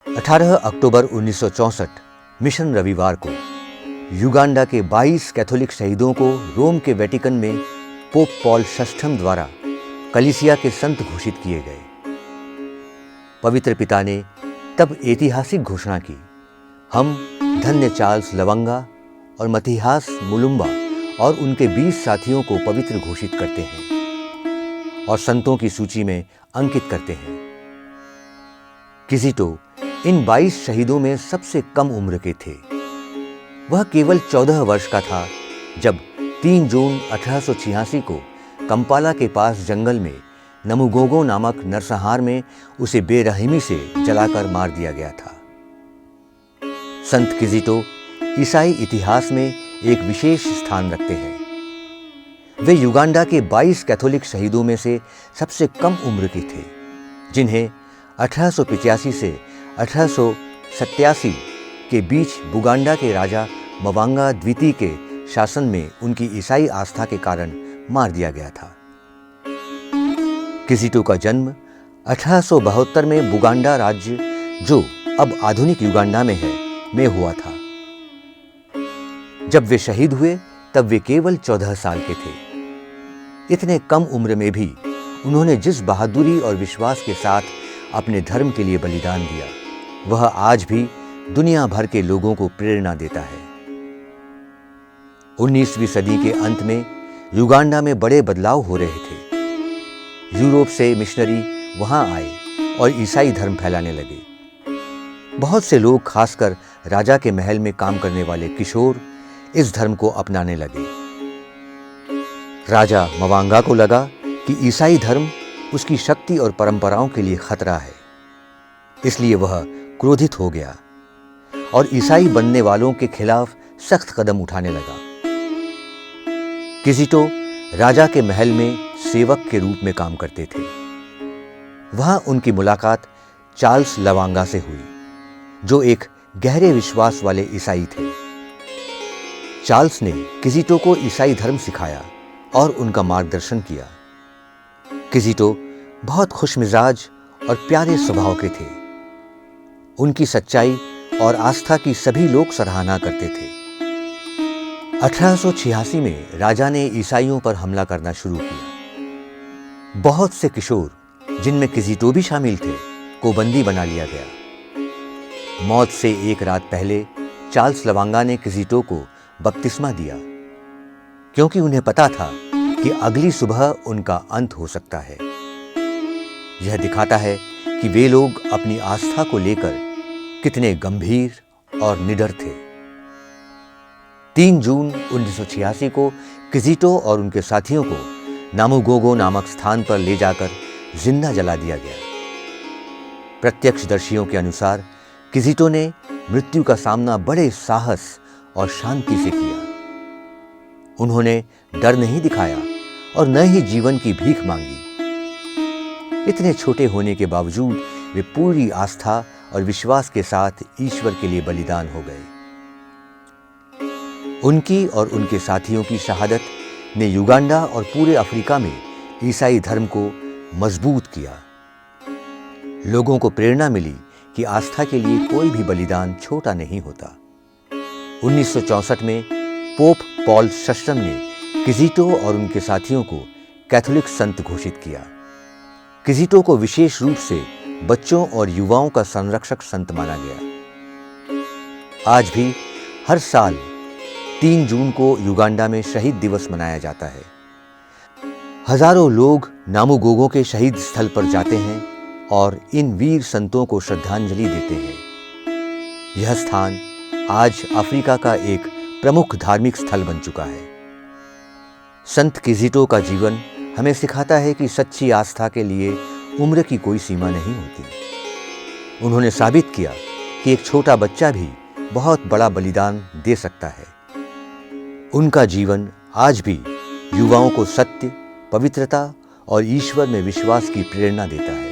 18 अक्टूबर 1964 mission रविवार को Uganda के 22 कैथोलिक शहीदों को रोम के वेटिकन में पोप पॉल VI द्वारा कलीसिया के संत घोषित किए गए। पवित्र पिता ने तब ऐतिहासिक घोषणा की, हम धन्य चार्ल्स लवंगा और मथियास मुलुम्बा और उनके 20 साथियों को पवित्र घोषित करते हैं और संतों की सूची में अंकित करते हैं। किजीटो इन 22 शहीदों में सबसे कम उम्र के थे। वह केवल 14 वर्ष का था जब 3 जून 1886 को कंपाला के पास जंगल में नमुगोगो नामक नरसंहार में उसे बेरहमी से जलाकर मार दिया गया था। संत किजीटो ईसाई इतिहास में एक विशेष स्थान रखते हैं। वे युगांडा के 22 कैथोलिक शहीदों में से सबसे कम उम्र के थे, जिन्हें 1885 से 1887 के बीच बुगांडा के राजा मवांगा द्वितीय के शासन में उनकी ईसाई आस्था के कारण मार दिया गया था। किजीटो का जन्म 1872 में बुगांडा राज्य, जो अब आधुनिक युगांडा में है, में हुआ था। जब वे शहीद हुए तब वे केवल 14 साल के थे। इतने कम उम्र में भी उन्होंने जिस बहादुरी और विश्वास के साथ अपने धर्म के लिए बलिदान दिया, वह आज भी दुनिया भर के लोगों को प्रेरणा देता है। 19वीं सदी के अंत में युगांडा में बड़े बदलाव हो रहे थे। यूरोप से मिशनरी वहां आए और ईसाई धर्म फैलाने लगे। बहुत से लोग, खासकर राजा के महल में काम करने वाले किशोर, इस धर्म को अपनाने लगे। राजा मवांगा को लगा कि ईसाई धर्म उसकी शक्ति और परंपराओं के लिए खतरा है, इसलिए वह क्रोधित हो गया और ईसाई बनने वालों के खिलाफ सख्त कदम उठाने लगा। किजीटो राजा के महल में सेवक के रूप में काम करते थे। वहां उनकी मुलाकात चार्ल्स लवांगा से हुई, जो एक गहरे विश्वास वाले ईसाई थे। चार्ल्स ने किजीटो को ईसाई धर्म सिखाया और उनका मार्गदर्शन किया। किजीटो बहुत खुशमिजाज और प्यारे स्वभाव के थे। उनकी सच्चाई और आस्था की सभी लोग सराहना करते थे। 1886 में राजा ने ईसाइयों पर हमला करना शुरू किया। बहुत से किशोर, जिनमें किजीटो भी शामिल थे, को बंदी बना लिया गया। मौत से एक रात पहले चार्ल्स लवांगा ने किजीटो को बपतिस्मा दिया, क्योंकि उन्हें पता था कि अगली सुबह उनका अंत हो सकता है। यह दिखाता है कि वे लोग अपनी आस्था को लेकर कितने गंभीर और निडर थे। 3 जून 1986 को किजीटो और उनके साथियों को नामुगोगो नामक स्थान पर ले जाकर जिंदा जला दिया गया। प्रत्यक्षदर्शियों के अनुसार किजीटो ने मृत्यु का सामना बड़े साहस और शांति से किया। उन्होंने डर नहीं दिखाया और न ही जीवन की भीख मांगी। इतने छोटे होने के बावजूद वे पूरी आस्था और विश्वास के साथ ईश्वर के लिए बलिदान हो गए। उनकी और उनके साथियों की शहादत ने युगांडा और पूरे अफ्रीका में ईसाई धर्म को मजबूत किया। लोगों को प्रेरणा मिली कि आस्था के लिए कोई भी बलिदान छोटा नहीं होता। 1964 में पोप पॉल VI ने किजीटो और उनके साथियों को कैथोलिक संत घोषित किया। किजीटो को विशेष रूप से बच्चों और युवाओं का संरक्षक संत माना गया। आज भी हर साल 3 जून को युगांडा में शहीद दिवस मनाया जाता है। हजारों लोग नामुगोगो के शहीद स्थल पर जाते हैं और इन वीर संतों को श्रद्धांजलि देते हैं। यह स्थान आज अफ्रीका का एक प्रमुख धार्मिक स्थल बन चुका है। संत किजीटो का जीवन हमें सिखाता है कि सच्ची आस्था के लिए उम्र की कोई सीमा नहीं होती। उन्होंने साबित किया कि एक छोटा बच्चा भी बहुत बड़ा बलिदान दे सकता है। उनका जीवन आज भी युवाओं को सत्य, पवित्रता और ईश्वर में विश्वास की प्रेरणा देता है।